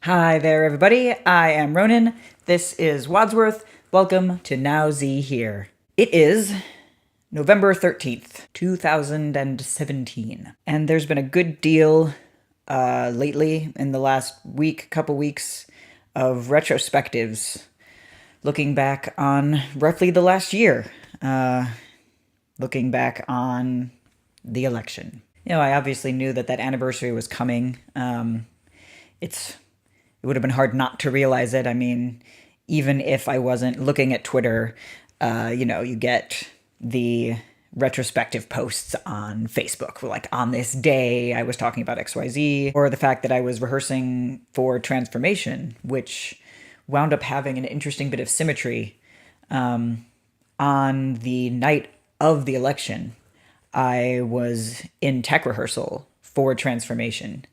Hi there, everybody. I am Ronan. This is Wadsworth. Welcome to Now Z Here. It is November 13th, 2017. And there's been a good deal lately in the last couple weeks, of retrospectives looking back on roughly the last year. Looking back on the election. I obviously knew that anniversary was coming. It would have been hard not to realize it. I mean, even if I wasn't looking at Twitter, you get the retrospective posts on Facebook. Like, on this day, I was talking about XYZ, or the fact that I was rehearsing for Transformation, which wound up having an interesting bit of symmetry. On the night of the election, I was in tech rehearsal for Transformation,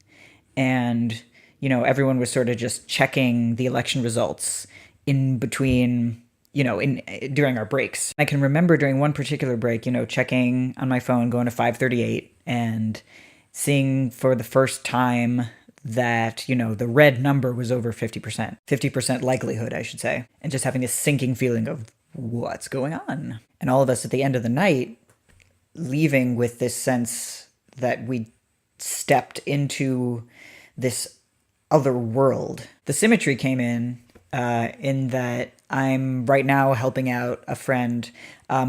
and everyone was sort of just checking the election results in between, during our breaks. I can remember during one particular break, checking on my phone, going to 538 and seeing for the first time that, the red number was over 50%. 50% likelihood, I should say. And just having this sinking feeling of what's going on. And all of us at the end of the night leaving with this sense that we stepped into this other world. The symmetry came in that I'm right now helping out a friend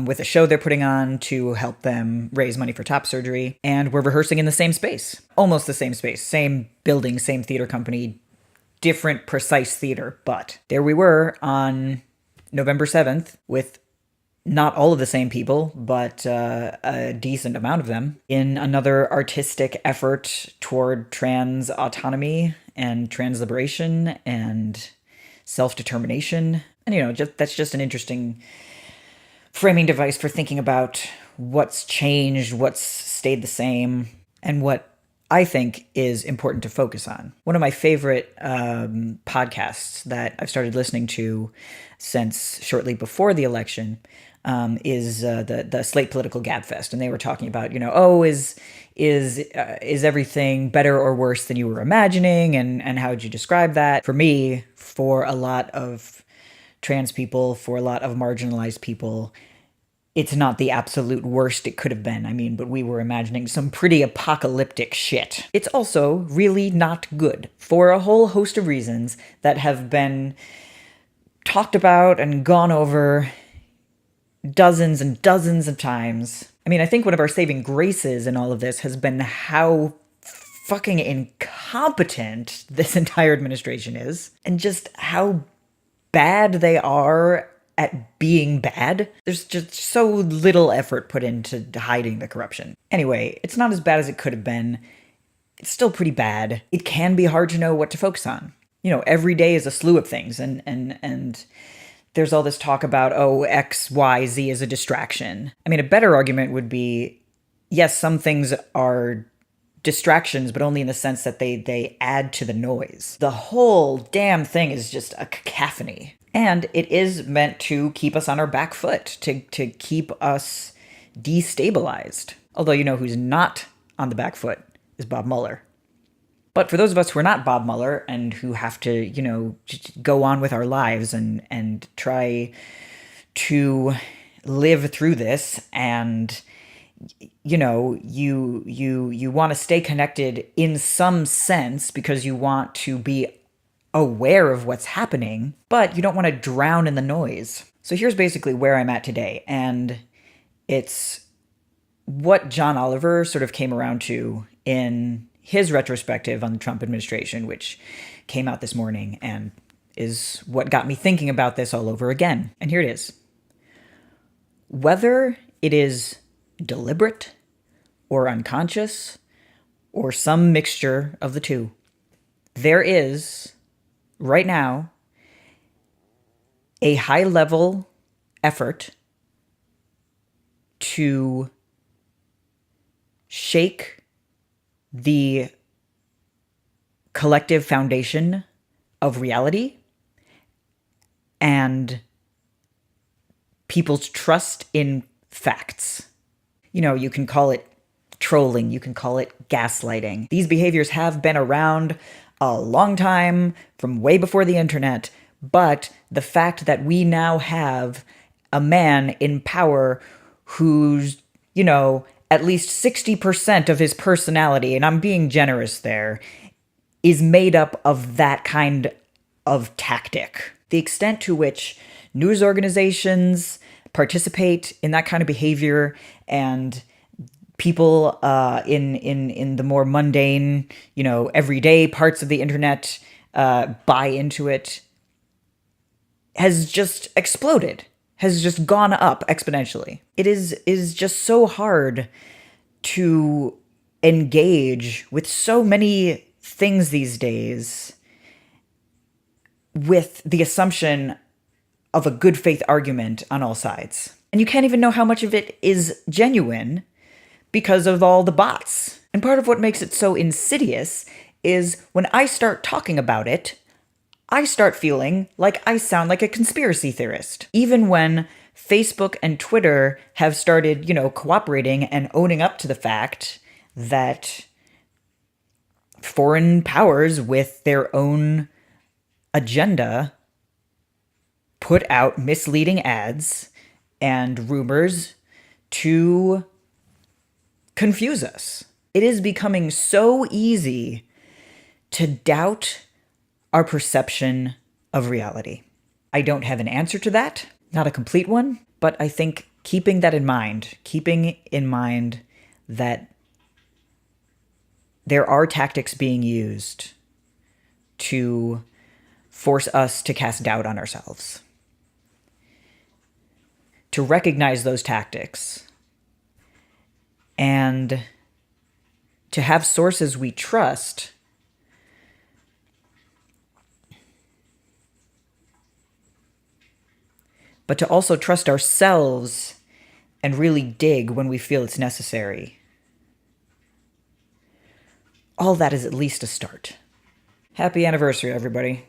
with a show they're putting on to help them raise money for top surgery, and we're rehearsing in the same space. Almost the same space, same building, same theater company, different precise theater, but there we were on November 7th with not all of the same people, but a decent amount of them, in another artistic effort toward trans autonomy and trans liberation and self-determination. And, that's just an interesting framing device for thinking about what's changed, what's stayed the same, and what I think is important to focus on. One of my favorite podcasts that I've started listening to since shortly before the election is the Slate Political Gabfest, and they were talking about, is everything better or worse than you were imagining, and how would you describe that? For me, for a lot of trans people, for a lot of marginalized people, it's not the absolute worst it could have been. I mean, but we were imagining some pretty apocalyptic shit. It's also really not good for a whole host of reasons that have been talked about and gone over dozens and dozens of times. I mean, I think one of our saving graces in all of this has been how fucking incompetent this entire administration is, and just how bad they are at being bad. There's just so little effort put into hiding the corruption. Anyway, it's not as bad as it could have been. It's still pretty bad. It can be hard to know what to focus on. Every day is a slew of things, and there's all this talk about, X, Y, Z is a distraction. I mean, a better argument would be, yes, some things are distractions, but only in the sense that they add to the noise. The whole damn thing is just a cacophony. And it is meant to keep us on our back foot, to keep us destabilized. Although, who's not on the back foot is Bob Mueller. But for those of us who are not Bob Mueller and who have to, just go on with our lives and try to live through this, and you want to stay connected in some sense because you want to be aware of what's happening, but you don't want to drown in the noise. So here's basically where I'm at today, and it's what John Oliver sort of came around to in his retrospective on the Trump administration, which came out this morning and is what got me thinking about this all over again. And here it is. Whether it is deliberate or unconscious or some mixture of the two, there is, right now, a high-level effort to shake the collective foundation of reality and people's trust in facts. You can call it trolling, you can call it gaslighting. These behaviors have been around a long time, from way before the internet, but the fact that we now have a man in power who's, at least 60% of his personality, and I'm being generous there, is made up of that kind of tactic. The extent to which news organizations participate in that kind of behavior and people in the more mundane, everyday parts of the internet buy into it has just exploded, has just gone up exponentially. It is just so hard to engage with so many things these days with the assumption of a good faith argument on all sides. And you can't even know how much of it is genuine because of all the bots. And part of what makes it so insidious is when I start talking about it, I start feeling like I sound like a conspiracy theorist. Even when Facebook and Twitter have started, cooperating and owning up to the fact that foreign powers with their own agenda put out misleading ads and rumors to confuse us. It is becoming so easy to doubt our perception of reality. I don't have an answer to that, not a complete one, but I think keeping in mind that there are tactics being used to force us to cast doubt on ourselves. To recognize those tactics and to have sources we trust but to also trust ourselves and really dig when we feel it's necessary. All that is at least a start. Happy anniversary, everybody.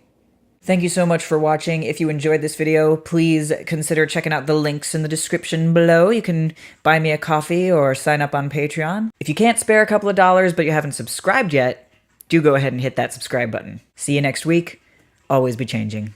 Thank you so much for watching. If you enjoyed this video, please consider checking out the links in the description below. You can buy me a coffee or sign up on Patreon. If you can't spare a couple of dollars but you haven't subscribed yet, do go ahead and hit that subscribe button. See you next week. Always be changing.